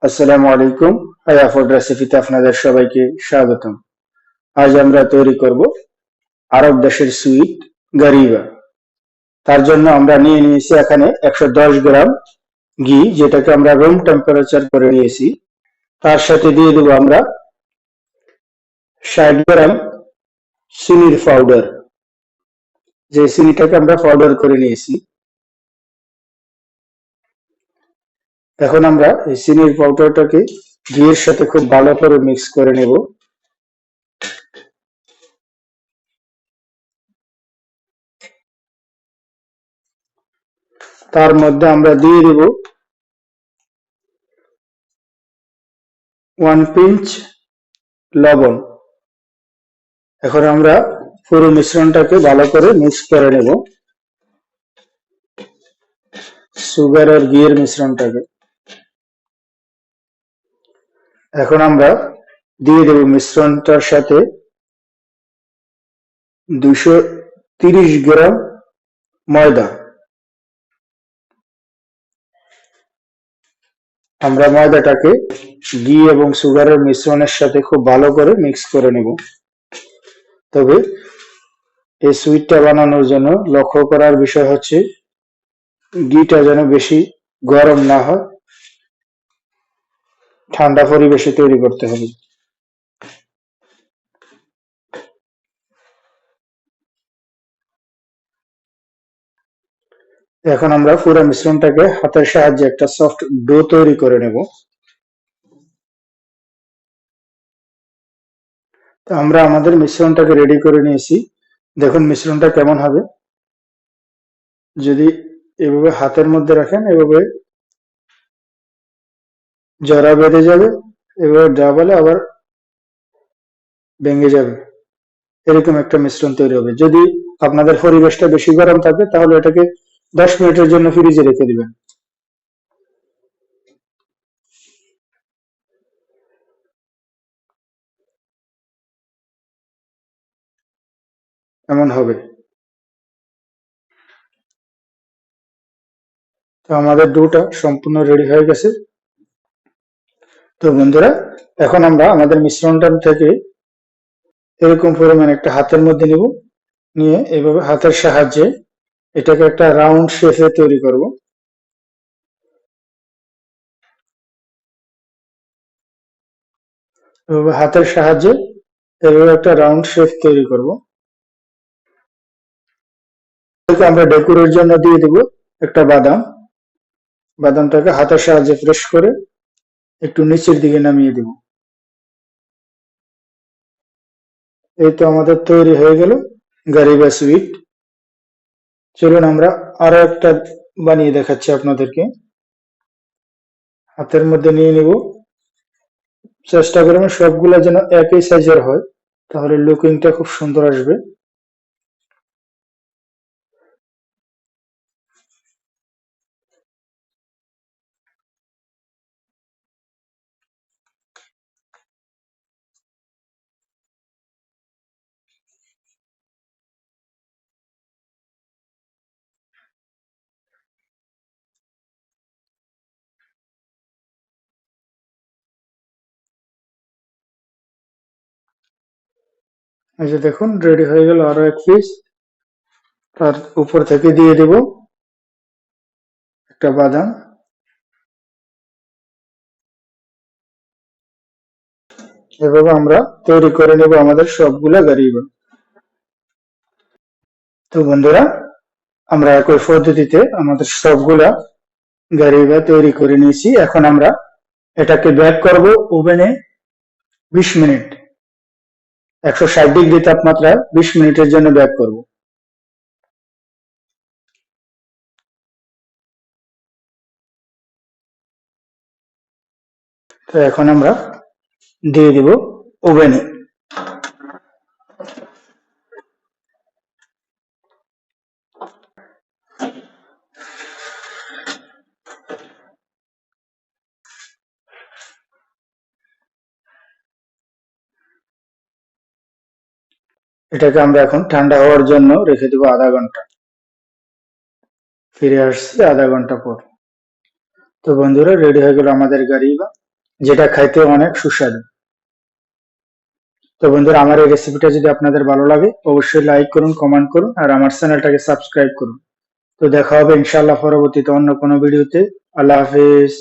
আসসালামু আলাইকুম। হায়া ফুড রেসিপিতে আপনাদের সবাইকে স্বাগতম। আজ আমরা তৈরি করব আরব দেশের সুইট গারিবা। তার জন্য আমরা নিয়ে নিয়েছি এখানে 110 গ্রাম ঘি, যেটাকে আমরা রুম টেম্পারেচার করে নিয়েছি। তার সাথে দিয়ে দেবো আমরা 60 গ্রাম চিনির পাউডার, যে চিনিটাকে আমরা পাউডার করে নিয়েছি। এখন আমরা এই চিনির পাউডারটাকে ঘিয়ের সাথে খুব ভালো করে মিক্স করে নেব। তার মধ্যে আমরা দিয়ে দেব 1 পিঞ্চ লবণ। এখন আমরা পুরো মিশ্রণটাকে ভালো করে মিক্স করে নেব, সুগার আর ঘিয়ের মিশ্রণটাকে। এখন আমরা দিয়ে দেব মিশ্রণটার সাথে 230 গ্রাম ময়দা। আমরা ময়দাটাকে ঘি এবং সুগারের মিশ্রণের সাথে খুব ভালো করে মিক্স করে নেব। তবে এই সুইটটা বানানোর জন্য লক্ষ্য করার বিষয় হচ্ছে ঘিটা যেন বেশি গরম না হয়, ঠান্ডা পরিবেশে তৈরি করতে হবে। এখন আমরা পুরো মিশ্রণটাকে হাতের সাহায্যে একটা সফট ডো তৈরি করে নেব। তো আমরা আমাদের মিশ্রণটাকে রেডি করে নিয়েছি। দেখুন মিশ্রণটা কেমন হবে। যদি এভাবে হাতের মধ্যে রাখেন, এভাবে জড়া বেঁধে যাবে, এভাবে ডাবলে আবার ভেঙে যাবে, এরকম একটা মিশ্রণ তৈরি হবে। যদি আপনাদের পরিবেশটা বেশি গরম থাকে তাহলে এটাকে 10 মিনিটের জন্য ফ্রিজে রেখে দিবেন। এমন হবে। তো আমাদের ডোটা সম্পূর্ণ রেডি হয়ে গেছে। তো বন্ধুরা, এখন আমরা আমাদের মিশ্রণটা থেকে এরকম পরিমাণ একটা হাতের মধ্যে নিব, নিয়ে এভাবে হাতের সাহায্যে এটাকে একটা রাউন্ড শেপে তৈরি করব। এভাবে হাতের সাহায্যে এভাবে একটা রাউন্ড শেপ তৈরি করব। আমরা ডেকোরের জন্য দিয়ে দেব একটা বাদাম। বাদামটাকে হাতের সাহায্যে প্রেস করে একটু নিচের দিকে নামিয়ে দেব। এই তো আমাদের তৈরি হয়ে গেল গারিবা সুইট। চলুন আমরা আরো একটা বানিয়ে দেখাচ্ছি আপনাদেরকে। হাতের মধ্যে নিয়ে নিব। চেষ্টা করবেন সবগুলা যেন একই সাইজের হয়, তাহলে লুকিংটা খুব সুন্দর আসবে। এই যে দেখুন রেডি হয়ে গেল আরো এক পিস। তার উপর থেকে দিয়ে দেব একটা বাদাম। এভাবে আমরা তৈরি করে নেব আমাদের সবগুলা গারিবা। তো বন্ধুরা, আমরা একই পদ্ধতিতে আমাদের সবগুলা গারিবা তৈরি করে নিয়েছি। এখন আমরা এটাকে বেক করব ওভেনে 20 মিনিট, 160 ডিগ্রি তাপমাত্রায় 20 মিনিটের জন্য বেক করব। তো এখন আমরা দিয়ে দিব ওভেনে। এটাকে আমরা এখন ঠান্ডা হওয়ার জন্য রেখে দেবো আধা ঘন্টা। ফিরে আসছি আধা ঘন্টা পর। তো বন্ধুরা, রেডি হয়ে গেল আমাদের গারিবা, যেটা খাইতে অনেক সুস্বাদু। তো বন্ধুরা, আমার এই রেসিপিটা যদি আপনাদের ভালো লাগে অবশ্যই লাইক করুন, কমেন্ট করুন আর আমার চ্যানেলটাকে সাবস্ক্রাইব করুন। তো দেখা হবে ইনশাআল্লাহ পরবর্তীতে অন্য কোনো ভিডিওতে। আল্লাহ হাফেজ।